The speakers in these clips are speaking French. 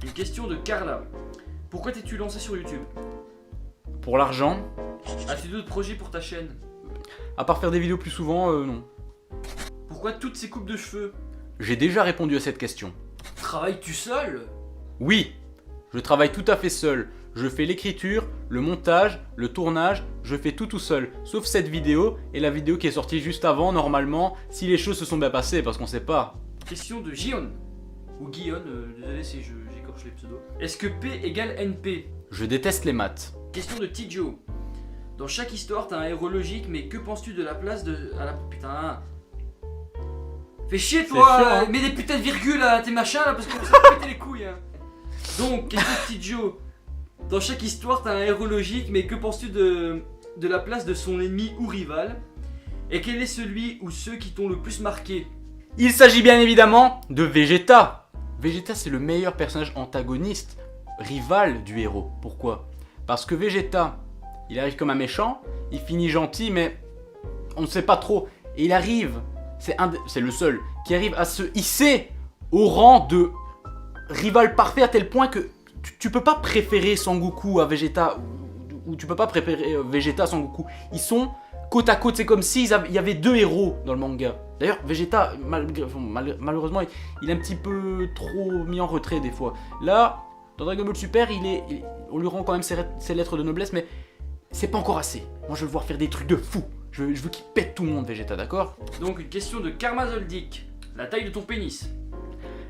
Une question de Carla. Pourquoi t'es-tu lancé sur YouTube? Pour l'argent, As-tu d'autres projets pour ta chaîne? à part faire des vidéos plus souvent, non. Pourquoi toutes ces coupes de cheveux? J'ai déjà répondu à cette question. Travailles-tu seul? Oui, je travaille tout à fait seul. Je fais l'écriture, le montage, le tournage, je fais tout seul. Sauf cette vidéo et la vidéo qui est sortie juste avant, normalement, si les choses se sont bien passées, parce qu'on sait pas. Question de Gion. Ou Guillaume, désolé si j'écorche les pseudos. Est-ce que P égale NP? Je déteste les maths. Question de Tijo. Dans chaque histoire, t'as un héros logique, mais que penses-tu de la place de. Ah la putain. Fais chier toi! C'est chiant, hein. Mets des putains de virgules à tes machins là, parce que ça va péter les couilles. Hein. Donc, question de Tijo. Dans chaque histoire, t'as un héros logique, mais que penses-tu de la place de son ennemi ou rival? Et quel est celui ou ceux qui t'ont le plus marqué? Il s'agit bien évidemment de Vegeta. Vegeta, c'est le meilleur personnage antagoniste, rival du héros. Pourquoi? Parce que Vegeta, il arrive comme un méchant, il finit gentil, mais on ne sait pas trop. Et il arrive, c'est le seul, qui arrive à se hisser au rang de rival parfait à tel point que tu peux pas préférer Sangoku à Vegeta, ou tu peux pas préférer Vegeta à Sangoku. Ils sont côte à côte, c'est comme s'il y avait deux héros dans le manga. D'ailleurs, Vegeta, malheureusement, il est un petit peu trop mis en retrait des fois. Là, dans Dragon Ball Super, on lui rend quand même ses lettres de noblesse, mais c'est pas encore assez. Moi, je veux le voir faire des trucs de fou. Je veux qu'il pète tout le monde, Vegeta, d'accord? Donc, une question de Karma Zoldyck. La taille de ton pénis?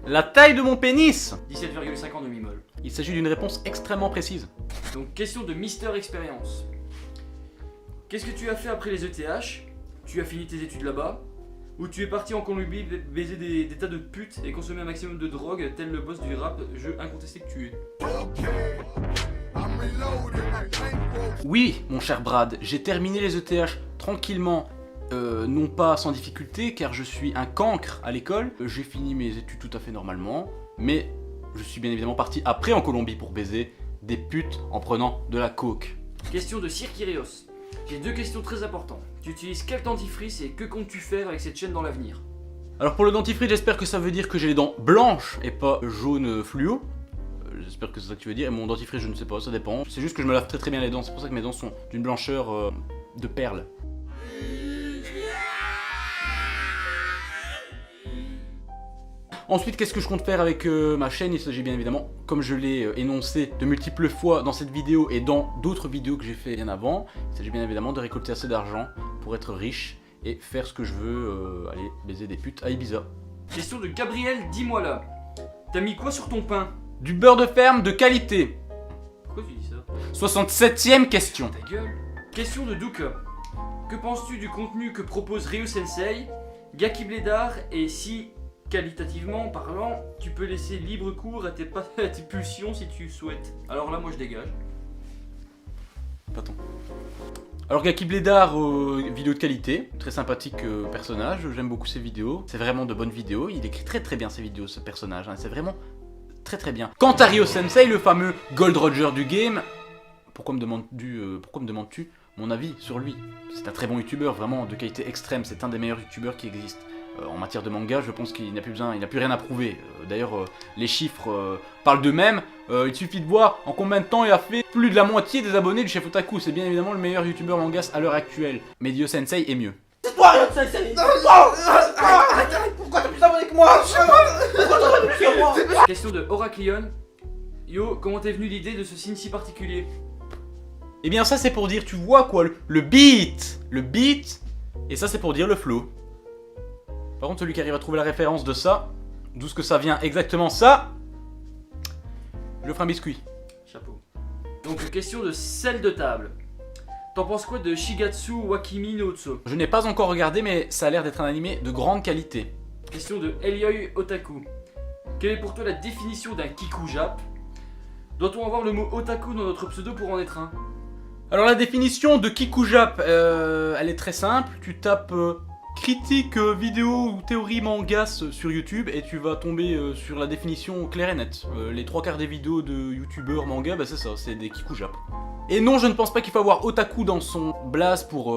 La taille de mon pénis! 17,5 en demi-molle. Il s'agit d'une réponse extrêmement précise. Donc, question de Mister Experience. Qu'est-ce que tu as fait après les ETH? Tu as fini tes études là-bas? Ou tu es parti en Colombie baiser des tas de putes et consommer un maximum de drogue, tel le boss du rap, jeu incontesté que tu es? Oui, mon cher Brad, j'ai terminé les ETH tranquillement, non pas sans difficulté, car je suis un cancre à l'école. J'ai fini mes études tout à fait normalement, mais je suis bien évidemment parti après en Colombie pour baiser des putes en prenant de la coke. Question de Sir Kyrios. J'ai deux questions très importantes. Tu utilises quel dentifrice et que comptes-tu faire avec cette chaîne dans l'avenir? Alors pour le dentifrice, j'espère que ça veut dire que j'ai les dents blanches et pas jaune fluo. J'espère que c'est ça que tu veux dire. Et mon dentifrice, je ne sais pas, ça dépend. C'est juste que je me lave très bien les dents, c'est pour ça que mes dents sont d'une blancheur de perles. Ensuite, qu'est-ce que je compte faire avec ma chaîne? Il s'agit bien évidemment, comme je l'ai énoncé de multiples fois dans cette vidéo et dans d'autres vidéos que j'ai fait bien avant, il s'agit bien évidemment de récolter assez d'argent pour être riche et faire ce que je veux, aller baiser des putes à Ibiza. Question de Gabriel, dis-moi là. T'as mis quoi sur ton pain? Du beurre de ferme de qualité. Pourquoi tu dis ça? 67ème question. Ta gueule. Question de Duka. Que penses-tu du contenu que propose Ryu Sensei, Gaki Blédard, et si, qualitativement parlant, tu peux laisser libre cours à tes pulsions si tu souhaites? Alors là, moi je dégage. Pardon. Alors Gaki Blédard, vidéo de qualité, très sympathique personnage, j'aime beaucoup ses vidéos, c'est vraiment de bonnes vidéos, il écrit très bien ses vidéos ce personnage, hein. C'est vraiment très bien. Quant à Ryo Sensei, le fameux Gold Roger du game, pourquoi me demandes-tu mon avis sur lui? C'est un très bon youtubeur, vraiment de qualité extrême, c'est un des meilleurs youtubeurs qui existent. En matière de manga, je pense qu'il n'a plus besoin, il n'a plus rien à prouver. D'ailleurs, les chiffres parlent d'eux-mêmes. Il suffit de voir en combien de temps il a fait plus de la moitié des abonnés du chef Otaku. C'est bien évidemment le meilleur youtubeur mangas à l'heure actuelle. Mais Ryo Sensei est mieux. C'est toi, Ryo Sensei! Pourquoi t'as plus d'abonnés que moi? Pourquoi t'en as plus que moi? Question de Oraclion. Yo, comment t'es venu l'idée de ce signe si particulier? Eh bien ça c'est pour dire, tu vois quoi, le beat. Le beat. Et ça c'est pour dire le flow. Par contre, celui qui arrive à trouver la référence de ça, d'où ce que ça vient exactement ça, je le ferai un biscuit. Chapeau. Donc, question de sel de table. T'en penses quoi de Shigatsu Wakimi no Utsu? Je n'ai pas encore regardé, mais ça a l'air d'être un animé de grande qualité. Question de Elioi Otaku. Quelle est pour toi la définition d'un kiku jap? Doit-on avoir le mot otaku dans notre pseudo pour en être un? Alors la définition de Kikujap, elle est très simple. Tu tapes critique vidéo ou théorie mangas sur YouTube et tu vas tomber sur la définition claire et nette. Les trois quarts des vidéos de youtubeurs manga, bah c'est ça, c'est des Kikujap. Et non, je ne pense pas qu'il faut avoir otaku dans son blaze pour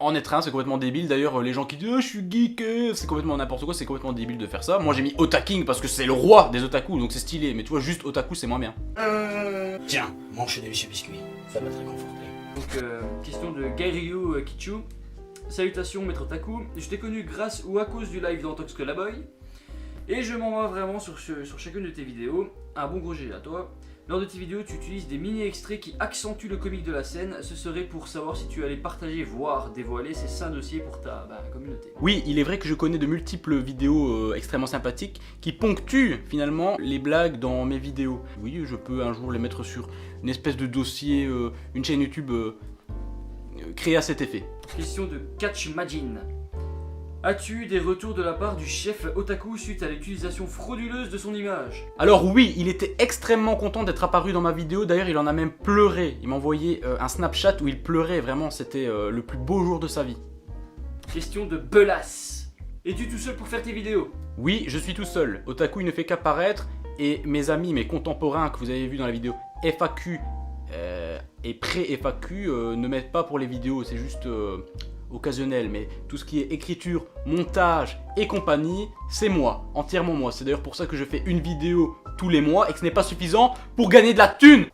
en être un, c'est complètement débile. D'ailleurs, les gens qui disent je suis geek, c'est complètement n'importe quoi, c'est complètement débile de faire ça. Moi j'ai mis otaking parce que c'est le roi des otaku, donc c'est stylé. Mais tu vois, juste otaku c'est moins bien. Tiens, mange des biscuits. Ça va te réconforter. Donc, question de Gairyu Kichu. Salutations maître Otaku, je t'ai connu grâce ou à cause du live d'Antox Colaboy. Et je m'en vais vraiment sur chacune de tes vidéos. Un bon gros GG à toi. Lors de tes vidéos, tu utilises des mini-extraits qui accentuent le comique de la scène. Ce serait pour savoir si tu allais partager, voire dévoiler ces saints dossiers pour ta communauté. Oui, il est vrai que je connais de multiples vidéos extrêmement sympathiques qui ponctuent finalement les blagues dans mes vidéos. Oui, je peux un jour les mettre sur une espèce de dossier, une chaîne YouTube créée à cet effet. Question de Catch Majin. As-tu eu des retours de la part du chef Otaku suite à l'utilisation frauduleuse de son image? Alors oui, il était extrêmement content d'être apparu dans ma vidéo, d'ailleurs il en a même pleuré. Il m'a envoyé un Snapchat où il pleurait, vraiment c'était le plus beau jour de sa vie. Question de Belas. Es-tu tout seul pour faire tes vidéos? Oui, je suis tout seul. Otaku il ne fait qu'apparaître et mes amis, mes contemporains que vous avez vu dans la vidéo FAQ et pré-FAQ ne m'aident pas pour les vidéos, c'est juste occasionnel, mais tout ce qui est écriture, montage et compagnie, c'est moi, entièrement moi. C'est d'ailleurs pour ça que je fais une vidéo tous les mois et que ce n'est pas suffisant pour gagner de la thune.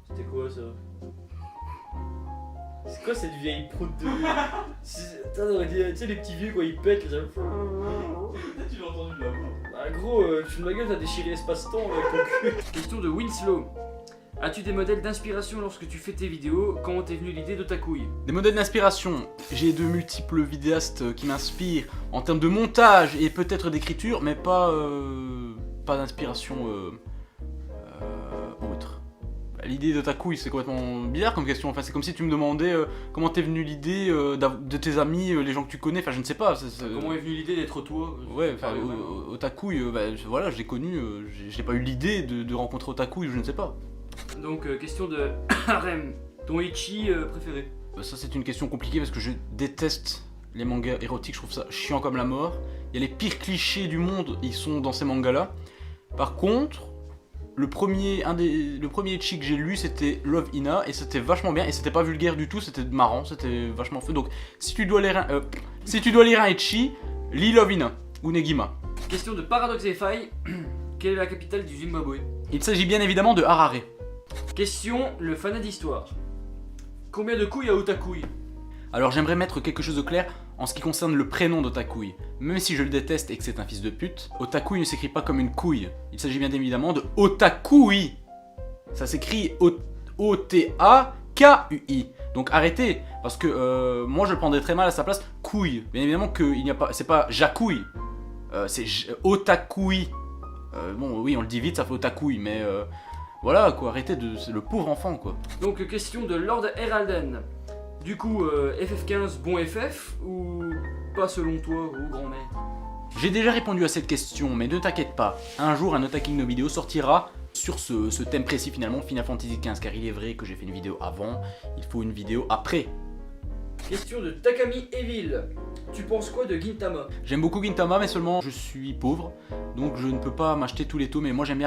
C'était quoi ça? C'est quoi cette vieille prout de... Putain, on aurait dit, tu sais les petits vieux quand ils pètent, les... Tu l'as entendu de la voix. Bah gros, tu de ma gueule, t'as déchiré l'espace-temps avec ton cul. Question de Winslow. As-tu des modèles d'inspiration lorsque tu fais tes vidéos? Comment t'es venue l'idée d'Otakouille? Des modèles d'inspiration, j'ai de multiples vidéastes qui m'inspirent en termes de montage et peut-être d'écriture, mais pas d'inspiration autre. L'idée d'Otakouille, c'est complètement bizarre comme question. Enfin, c'est comme si tu me demandais comment t'es venue l'idée de tes amis, les gens que tu connais. Enfin, je ne sais pas. Comment est venue l'idée d'être toi? Ouais, enfin, Otakouille, voilà, je l'ai connu. J'ai pas eu l'idée de rencontrer Otakouille, je ne sais pas. Donc, question de Harem. Ton Ichi préféré? Ça, c'est une question compliquée parce que je déteste les mangas érotiques. Je trouve ça chiant comme la mort. Il y a les pires clichés du monde, ils sont dans ces mangas-là. Par contre, le premier ecchi que j'ai lu, c'était Love Hina et c'était vachement bien et c'était pas vulgaire du tout, c'était marrant, c'était vachement fun. Donc, si tu dois lire un ecchi, lis Love Hina ou Negima. Question de Paradox FI. Quelle est la capitale du Zimbabwe? Il s'agit bien évidemment de Harare. Question, le fanat d'histoire. Combien de couilles a Otakouille? Alors j'aimerais mettre quelque chose de clair en ce qui concerne le prénom d'Otakouille. Même si je le déteste et que c'est un fils de pute, Otakouille ne s'écrit pas comme une couille. Il s'agit bien évidemment de Otakouille. Ça s'écrit O-T-A-K-U-I. Donc arrêtez, parce que moi je le prendrais très mal à sa place. Couille. Bien évidemment que il n'y a pas, c'est pas Jacouille, c'est Otakouille. Bon oui on le dit vite, ça fait Otakouille, mais voilà quoi, arrêtez de... c'est le pauvre enfant quoi. Donc question de Lord Heralden. Du coup, FF15 bon FF ou pas selon toi, ô grand maître? J'ai déjà répondu à cette question, mais ne t'inquiète pas, un jour un Otaking no vidéo sortira sur ce thème précis finalement, Final Fantasy XV, car il est vrai que j'ai fait une vidéo avant, il faut une vidéo après. Question de Takami Evil. Tu penses quoi de Gintama? J'aime beaucoup Gintama, mais seulement je suis pauvre, donc je ne peux pas m'acheter tous les tomes, et moi j'aime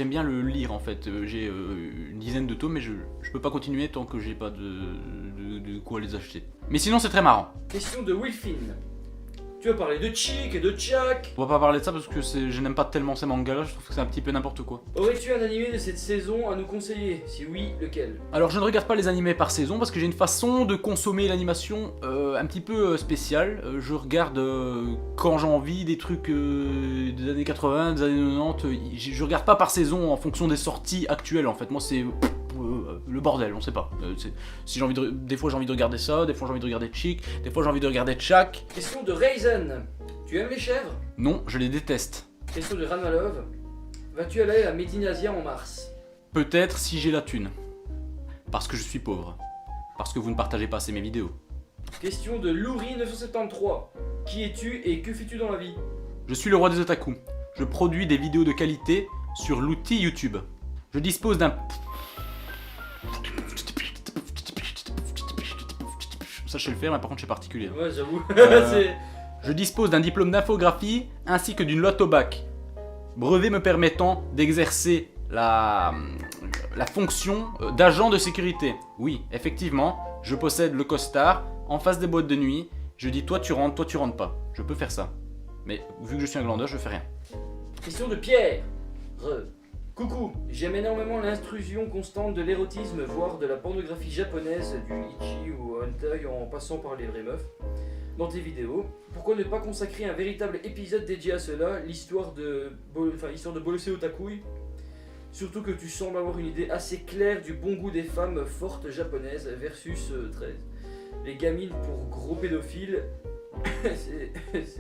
bien le lire en fait. J'ai une dizaine de tomes, mais je peux pas continuer tant que j'ai pas de quoi les acheter. Mais sinon c'est très marrant. Question de Wilfin. Tu vas parler de Chick et de Chak. On va pas parler de ça parce que je n'aime pas tellement ces mangas là, je trouve que c'est un petit peu n'importe quoi. Aurais-tu un animé de cette saison à nous conseiller? Si oui, lequel? Alors je ne regarde pas les animés par saison parce que j'ai une façon de consommer l'animation un petit peu spéciale. Je regarde quand j'ai envie des trucs des années 80, des années 90. Je regarde pas par saison en fonction des sorties actuelles en fait. Moi c'est le bordel, on sait pas. Si j'ai envie des fois j'ai envie de regarder ça, des fois j'ai envie de regarder Chick, des fois j'ai envie de regarder Chak. Question de Raisin. Tu aimes les chèvres? Non, je les déteste. Question de Ranmalov. Vas-tu aller à Medinasia en mars? Peut-être si j'ai la thune. Parce que je suis pauvre. Parce que vous ne partagez pas assez mes vidéos. Question de Louri973. Qui es-tu et que fais-tu dans la vie? Je suis le roi des otaku. Je produis des vidéos de qualité sur l'outil YouTube. Je dispose d'un... Ça je sais le faire, mais par contre c'est particulier. Ouais, j'avoue. Je dispose d'un diplôme d'infographie ainsi que d'une lotte au bac. Brevet me permettant d'exercer la fonction d'agent de sécurité. Oui, effectivement, je possède le costard, en face des boîtes de nuit, je dis toi tu rentres pas. Je peux faire ça. Mais vu que je suis un glandeur, je fais rien. Question de Pierre. Coucou, j'aime énormément l'intrusion constante de l'érotisme, voire de la pornographie japonaise, du ichi ou hentai en passant par les vraies meufs, dans tes vidéos. Pourquoi ne pas consacrer un véritable épisode dédié à cela, l'histoire de Bolosé Otakui? Surtout que tu sembles avoir une idée assez claire du bon goût des femmes fortes japonaises versus 13. Les gamines pour gros pédophiles, c'est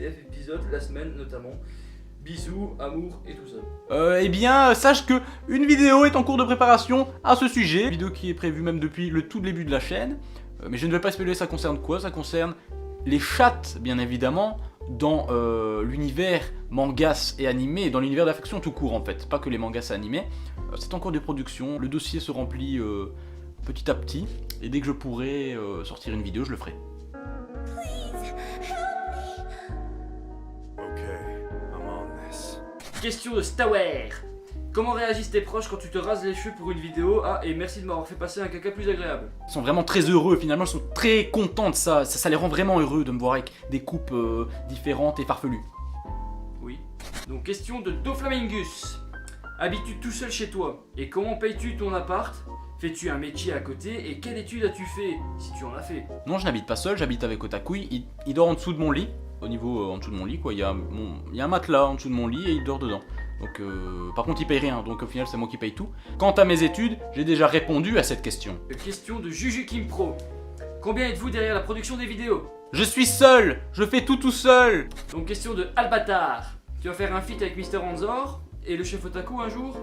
épisode, la semaine notamment. Bisous, amour et tout ça. Eh bien, sache que une vidéo est en cours de préparation à ce sujet. Une vidéo qui est prévue même depuis le tout début de la chaîne. Mais je ne vais pas spoiler, ça concerne quoi? Ça concerne les chattes, bien évidemment, dans l'univers mangas et animé, dans l'univers d'affection tout court en fait, pas que les mangas et animés. C'est en cours de production, le dossier se remplit petit à petit, et dès que je pourrai sortir une vidéo, je le ferai. Question de Stawer. Comment réagissent tes proches quand tu te rases les cheveux pour une vidéo? Ah, et merci de m'avoir fait passer un caca plus agréable. Ils sont vraiment très heureux, finalement, ils sont très contents de ça. Ça les rend vraiment heureux de me voir avec des coupes différentes et farfelues. Oui. Donc, question de Doflamingus. Habites-tu tout seul chez toi? Et comment payes-tu ton appart? Fais-tu un métier à côté? Et quelle étude as-tu fait, si tu en as fait? Non, je n'habite pas seul, j'habite avec Otakui. Il dort en dessous de mon lit. Au niveau en dessous de mon lit, quoi. Il y a un matelas en dessous de mon lit et il dort dedans. Donc, par contre, il paye rien, donc au final, c'est moi qui paye tout. Quant à mes études, j'ai déjà répondu à cette question. Question de Juju Kim Pro. Combien êtes-vous derrière la production des vidéos? Je suis seul, je fais tout seul. Donc, question de Albatar. Tu vas faire un feat avec Mr. Anzor et le chef Otaku un jour?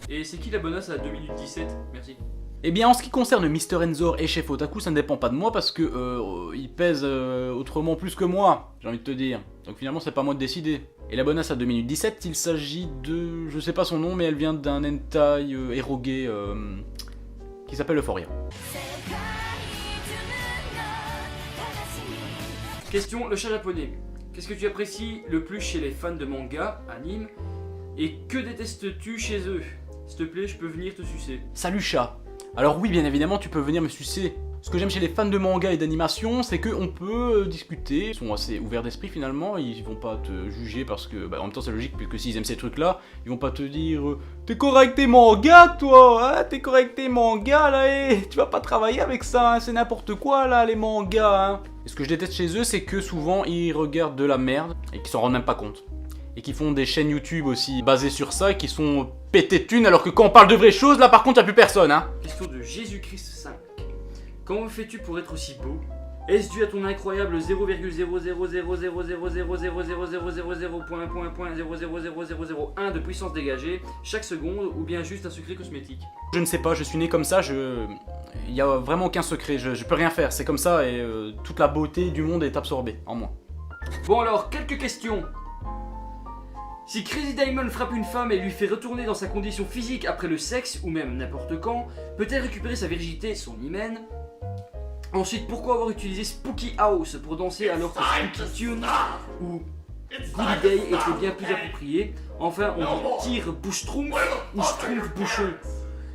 Et c'est qui la bonasse à 2 minutes 17? Merci. Eh bien, en ce qui concerne Mr. Enzor et Chef Otaku, ça ne dépend pas de moi parce que il pèse autrement plus que moi, j'ai envie de te dire. Donc finalement, c'est pas moi de décider. Et la bonasse à 2 minutes 17, il s'agit de... je sais pas son nom, mais elle vient d'un hentai érogué qui s'appelle Euphoria. Question, le chat japonais. Qu'est-ce que tu apprécies le plus chez les fans de manga, anime, et que détestes-tu chez eux? S'il te plaît, je peux venir te sucer. Salut chat. Alors oui, bien évidemment, tu peux venir me sucer. Ce que j'aime chez les fans de manga et d'animation, c'est qu'on peut discuter. Ils sont assez ouverts d'esprit finalement, ils vont pas te juger parce que, en même temps c'est logique, puisque s'ils aiment ces trucs-là, ils vont pas te dire t'es correct tes mangas toi, hein, t'es correct tes mangas là, tu vas pas travailler avec ça, hein, c'est n'importe quoi là les mangas. Hein. Et ce que je déteste chez eux, c'est que souvent ils regardent de la merde et qu'ils s'en rendent même pas compte. Et qui font des chaînes YouTube aussi basées sur ça et qui sont pétés de thunes alors que quand on parle de vraies choses, là par contre y'a plus personne hein. Question de Jésus-Christ 5. Comment fais-tu pour être aussi beau? Est-ce dû à ton incroyable 0,00000000000.0000001 de puissance dégagée chaque seconde ou bien juste un secret cosmétique? Je ne sais pas, je suis né comme ça, il y a vraiment aucun secret, je peux rien faire, c'est comme ça et toute la beauté du monde est absorbée en moi. Bon alors, quelques questions. Si Crazy Diamond frappe une femme et lui fait retourner dans sa condition physique après le sexe, ou même n'importe quand, peut-elle récupérer sa virginité, son hymen? Ensuite, pourquoi avoir utilisé Spooky House pour danser alors que Spooky Tune ou Goody Day était bien plus approprié? Enfin, on dit tire bouche-tronc ou schtroumpf bouchon.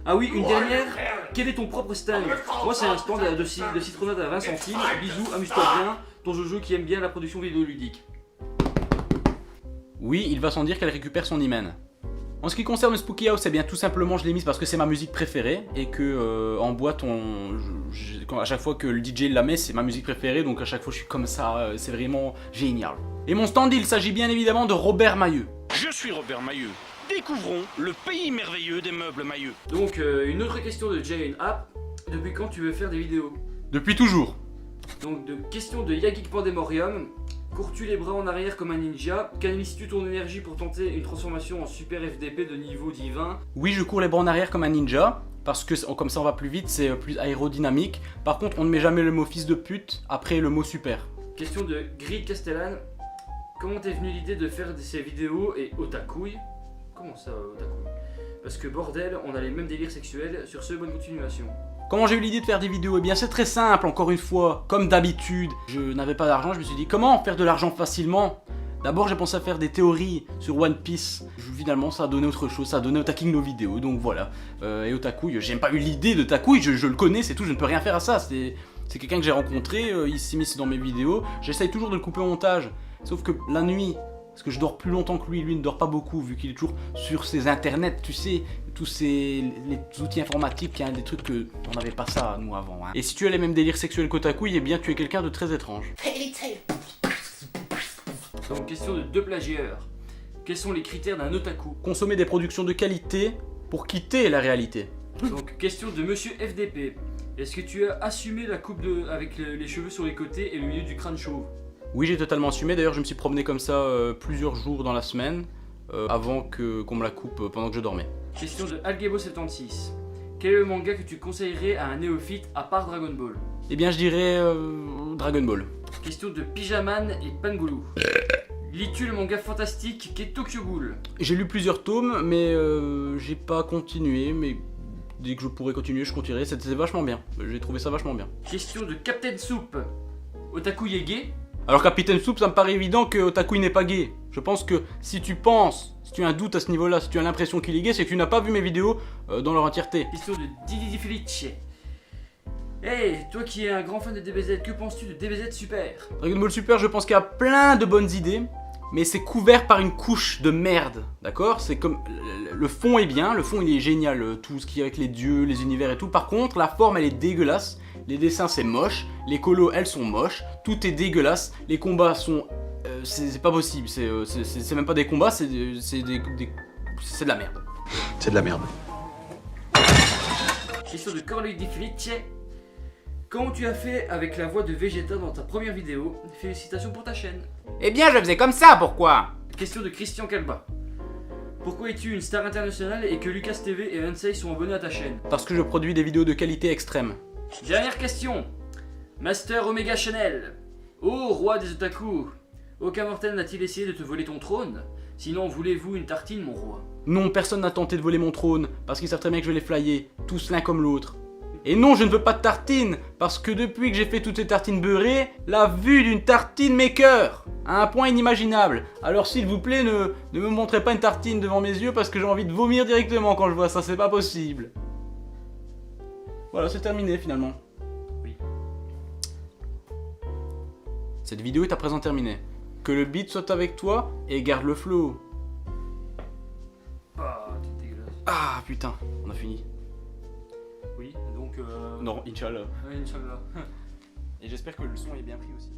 Ah oui, une dernière, quel est ton propre stand? Moi c'est un stand de citronnade à 20 centimes, bisous, amuse-toi bien, ton Jojo qui aime bien la production vidéoludique. Oui, il va sans dire qu'elle récupère son hymen. En ce qui concerne Spooky House, eh bien tout simplement je l'ai mise parce que c'est ma musique préférée et que en boîte, à chaque fois que le DJ la met, c'est ma musique préférée, donc à chaque fois je suis comme ça, c'est vraiment génial. Et mon stand, il s'agit bien évidemment de Robert Mailleux. Je suis Robert Mailleux. Découvrons le pays merveilleux des meubles Mailleux. Donc une autre question de Jane App, depuis quand tu veux faire des vidéos? Depuis toujours. Donc de question de Yagik Pandemorium. Cours-tu les bras en arrière comme un ninja? Canalises-tu ton énergie pour tenter une transformation en super FDP de niveau divin? Oui, je cours les bras en arrière comme un ninja, parce que comme ça on va plus vite, c'est plus aérodynamique. Par contre, on ne met jamais le mot fils de pute après le mot super. Question de Grid Castellan. Comment t'es venue l'idée de faire ces vidéos et otakouille? Comment ça, otakouille? Parce que bordel, on a les mêmes délires sexuels. Sur ce, bonne continuation. Comment j'ai eu l'idée de faire des vidéos? Eh bien c'est très simple, encore une fois, comme d'habitude. Je n'avais pas d'argent, je me suis dit comment faire de l'argent facilement? D'abord j'ai pensé à faire des théories sur One Piece. Finalement ça a donné autre chose, ça a donné Otaking nos vidéos, donc voilà. Et Otakouille, j'ai même pas eu l'idée de Takouille, je le connais, c'est tout, je ne peux rien faire à ça, c'est C'est quelqu'un que j'ai rencontré, il s'immisce dans mes vidéos, j'essaye toujours de le couper au montage. Sauf que la nuit, parce que je dors plus longtemps que lui ne dort pas beaucoup vu qu'il est toujours sur ses internets, tu sais, tous les outils informatiques, hein, des trucs que on n'avait pas ça nous avant. Hein. Et si tu as les mêmes délires sexuels qu'Otaku, eh bien tu es quelqu'un de très étrange. Donc, question de 2 plagieurs. Quels sont les critères d'un otaku? Consommer des productions de qualité pour quitter la réalité. Donc, question de Monsieur FDP. Est-ce que tu as assumé la coupe avec les cheveux sur les côtés et le milieu du crâne chauve? Oui, j'ai totalement assumé. D'ailleurs, je me suis promené comme ça plusieurs jours dans la semaine avant qu'on me la coupe pendant que je dormais. Question de Algebo76. Quel est le manga que tu conseillerais à un néophyte à part Dragon Ball? Eh bien, je dirais Dragon Ball. Question de Pyjaman et Pangolo. Lis-tu le manga fantastique qu'est Tokyo Ghoul? J'ai lu plusieurs tomes, mais j'ai pas continué. Mais dès que je pourrais continuer, je continuerai. C'était vachement bien. J'ai trouvé ça vachement bien. Question de Captain Soup. Otaku est gay? Alors Capitaine Soup, ça me paraît évident que Otaku n'est pas gay. Je pense que si tu as un doute à ce niveau-là, si tu as l'impression qu'il est gay, c'est que tu n'as pas vu mes vidéos dans leur entièreté. Question de Didi Felice. Hey, toi qui es un grand fan de DBZ, que penses-tu de DBZ Super? Dragon Ball Super, je pense qu'il y a plein de bonnes idées, mais c'est couvert par une couche de merde, d'accord? C'est comme... Le fond est bien, le fond il est génial, tout ce qui est avec les dieux, les univers et tout. Par contre, la forme elle est dégueulasse, les dessins c'est moche, les colos elles sont moches, tout est dégueulasse, les combats sont... c'est pas possible, c'est même pas des combats, c'est de la merde. C'est de la merde. Question de Corley Felice. Comment tu as fait avec la voix de Vegeta dans ta première vidéo? Félicitations pour ta chaîne. Eh bien je faisais comme ça, pourquoi? Question de Christian Calba. Pourquoi es-tu une star internationale et que Lucas TV et Unsay sont abonnés à ta chaîne? Parce que je produis des vidéos de qualité extrême. Dernière question. Master Omega Chanel. Ô roi des otaku, aucun mortel n'a-t-il essayé de te voler ton trône? Sinon voulez-vous une tartine mon roi? Non, personne n'a tenté de voler mon trône, parce qu'ils savent très bien que je vais les flyer, tous l'un comme l'autre. Et non, je ne veux pas de tartine, parce que depuis que j'ai fait toutes ces tartines beurrées, la vue d'une tartine m'écoeure, à un point inimaginable. Alors s'il vous plaît, ne me montrez pas une tartine devant mes yeux, parce que j'ai envie de vomir directement quand je vois ça, c'est pas possible. Voilà, c'est terminé finalement. Oui. Cette vidéo est à présent terminée. Que le beat soit avec toi, et garde le flow. Ah, t'es dégueulasse. Ah putain, on a fini. Oui, donc Non, Inch'Allah. ouais, Inch'Allah. Et j'espère que le son est bien pris aussi.